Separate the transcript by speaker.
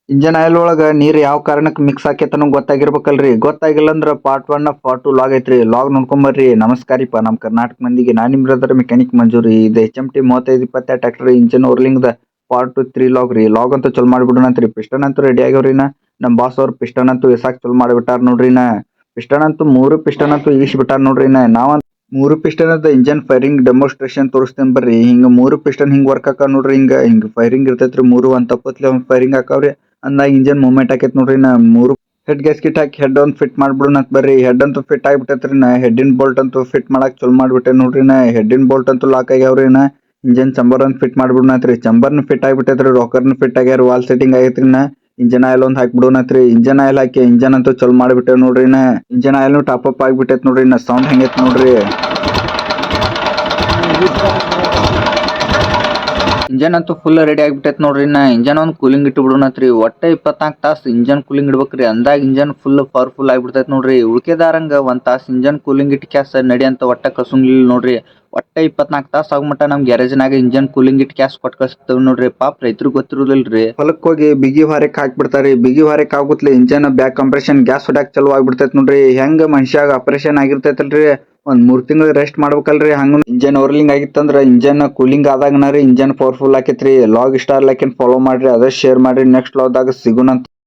Speaker 1: Engine oil ಒಳಗ ನೀರ್ ಯಾವ ಕಾರಣಕ್ಕೆ ಮಿಕ್ಸ್ ಆಕೇತ ಅನ್ನೋ ಗೊತ್ತಾಗಿರ್ಬೇಕಲ್ರಿ. ಗೊತ್ತಾಗಿಲ್ಲ ಅಂದ್ರ ಪಾರ್ಟ್ 1 ಪಾರ್ಟ್ 2 ಲಾಗ್ ಐತ್ರಿ. ಲಾಗ್ ನೋಡ್ಕೊಂಬರ್ರಿ. ನಮಸ್ಕಾರಿಪ್ಪ ನಮ್ ಕರ್ನಾಟಕ ಮಂದಿಗೆ ನಾನ್ ನಿಮ್ ಬ್ರದರ್ ಮೆಕ್ಯಾನಿಕ್ ಮಂಜೂರಿ. ಇದು HMT 3520 tractor engine overhauling the part 2 3 ಲಾಗ್ ರೀ. ಲಾಗ್ ಅಂತೂ ಚಲೋ ಮಾಡ್ಬಿಡೋಣಂತ್ರಿ. ಪಿಸ್ಟನ್ ಅಂತೂ ರೆಡಿ ಆಗ್ಯಾವ್ರಿನ. ನಮ್ ಬಾಸ್ ಅವ್ರ ಪಿಸ್ಟನ್ ಅಂತೂ ಇಸಾಕ್ ಚಲೋ ಮಾಡ್ಬಿಟ್ಟಾರ ನೋಡ್ರಿನ. ಪಿಸ್ಟನ್ ಅಂತೂ 3 ಪಿಸ್ಟನ್ ಅಂತೂ ಈಸ್ ಬಿಟ್ಟಾರ ನೋಡ್ರಿನ. ನಾವಂತ 3 ಪಿಸ್ಟನ್ ಅದ ಇಂಜನ್ ಫೈರಿಂಗ್ ಡೆಮೋಸ್ಟ್ರೇಷನ್ ತೋರಿಸ್ತೇನೆ ಬರ್ರಿ. ಹಿಂಗ 3 ಪಿಸ್ಟನ್ ಹಿಂಗ್ ವರ್ಕ್ ಆಕ ನೋಡ್ರಿ. ಹಿಂಗ ಫೈರಿಂಗ್ ಇರ್ತೈತ್ರಿ. 3 ಒಂದ್ ತಪ್ಪತ್ಲೆ ಫೈರಿಂಗ್ ಆಕಾವ್ರಿ. ಅಂದಾಗ ಇಂಜನ್ ಮೂವ್ಮೆಂಟ್ ಆಕೈತ್ ನೋಡ್ರಿ. ನಾ 3 ಹೆಡ್ ಗ್ಯಾಸ್ಕೆಟ್ ಹಾಕಿ ಹೆಡ್ ಒಂದ್ ಫಿಟ್ ಮಾಡ್ಬಿಡೋಣ ಬರ್ರಿ. ಹೆಡ್ ಅಂತೂ ಫಿಟ್ ಆಗ್ಬಿಟ್ಟೈತ್ರಿ. ನಾ ಹೆಡ್ಡಿನ ಬೋಲ್ಟ್ ಅಂತೂ ಫಿಟ್ ಮಾಡಕ್ ಚಲೋ ಮಾಡ್ಬಿಟ್ಟೆ ನೋಡ್ರಿ. ನಾ ಹೆಡ್ಡಿನ ಬೋಲ್ಟ್ ಅಂತೂ ಲಾಕ್ ಆಗ್ಯಾವ್ರಿ. ನಾ ಇಂಜನ್ ಚಂಬರ್ ಒಂದ್ ಫಿಟ್ ಮಾಡ್ಬಿಡೋಣತ್ರಿ. ಚಂಬರ್ನ ಫಿಟ್ ಆಗ್ಬಿಟ್ಟೈತ್ರಿ. ರಾಕರ್ನ ಫಿಟ್ ಆಗ್ಯಾರ. ವಾಲ್ ಸೆಟ್ಟಿಂಗ್ ಆಗೈತ್ರಿ. ನಾ ಇಂಜನ್ ಆಯಿಲ್ ಒಂದ್ ಹಾಕ್ಬಿಡೋಣತ್ರಿ. ಇಂಜನ್ ಆಯಿಲ್ ಹಾಕಿ ಇಂಜನ್ ಅಂತೂ ಚಲೋ ಮಾಡ್ಬಿಟ್ಟೆ ನೋಡ್ರಿ. ನಾ ಇಂಜನ್ ಆಯಿಲ್ ಟಾಪ್ ಅಪ್ ಆಗ್ಬಿಟ್ಟೈತ್ ನೋಡ್ರಿ. ನಾ ಸೌಂಡ್ ಹೆಂಗೈತ್ ನೋಡ್ರಿ. ಇಂಜನ್ ಅಂತೂ ಫುಲ್ ರೆಡಿ ಆಗ್ಬಿಟ್ಟೈತ್ ನೋಡ್ರಿ. ನಾ ಇಂಜನ್ ಒಂದ್ ಕೂಲಿಂಗ್ ಇಟ್ಟು ಬಿಡೋಣತ್ರಿ. ಒಟ್ಟ 24 ತಾಸ್ ಇಂಜನ್ ಕೂಲಿಂಗ್ ಇಡ್ಬೇಕ್ರಿ. ಅಂದಾಗ ಇಂಜನ್ ಫುಲ್ ಪವರ್ಫುಲ್ ಆಗ್ಬಿಡ್ತೈತ್ ನೋಡ್ರಿ. ಉಳ್ಕೆದಾರಂಗ ಒಂದ್ ತಾಸ್ ಇಂಜನ್ ಕೂಲಿಂಗ್ ಇಟ್ ಕ್ಯಾಸ್ ನಡಿ ಅಂತ ಒಟ್ಟ ಕಸುಂಗಿಲ್ಲ ನೋಡ್ರಿ. ಒಟ್ಟ 24 ತಾಸ್ ಆಗಮಟ ನಮ್ ಗ್ಯಾರೇಜ್ನಾಗ ಇಂಜನ್ ಕೂಲಿಂಗ್ ಇಟ್ ಕ್ಯಾಸ್ ಕೊಟ್ ಕಳಿಸ್ತೇವ್ ನೋಡ್ರಿ. ಪಾಪ ರೈತರು ಗೊತ್ತಿರುದಿಲ್ರಿ. ಹೊಲಕ್ ಹೋಗಿ ಬಿಗಿ ಹೊರಕ್ ಹಾಕ್ಬಿಡ್ತಾರಿ. ಬಿಗಿ ಹೊರಕ್ ಆಗುತ್ಲೆ ಇಂಜನ್ ಬ್ಯಾಕ್ ಕಂಪ್ರೆಷನ್ ಗ್ಯಾಸ್ ಹೊಡ್ಯಾಕ್ ಚಲೋ ಆಗ್ಬಿಡ್ತೈತ್ ನೋಡ್ರಿ. ಹೆಂಗ ಮನುಷ್ಯಾಗ ಆಪರೇಷನ್ ಆಗಿರ್ತೈತಲ್ರಿ. ಒಂದ್ 3 ತಿಂಗಳು ರೆಸ್ಟ್ ಮಾಡ್ಬೇಕಲ್ರಿ. ಹಂಗ ಇಂಜನ್ ಓರ್ಲಿಂಗ್ ಆಗಿತ್ತಂದ್ರ ಇಂಜನ್ ಕೂಲಿಂಗ್ ಆದಾಗನ ರೀ ಇಂಜನ್ ಪವರ್ಫುಲ್ ಆಕೇತ್ರಿ. ಲಾಗ್ ಇಷ್ಟ ಲೈಕ್ ಫಾಲೋ ಮಾಡ್ರಿ. ಅದ ಶೇರ್ ಮಾಡ್ರಿ. ನೆಕ್ಸ್ಟ್ ಲಾಗ್ ದಾಗ ಸಿಗುಣಂತ.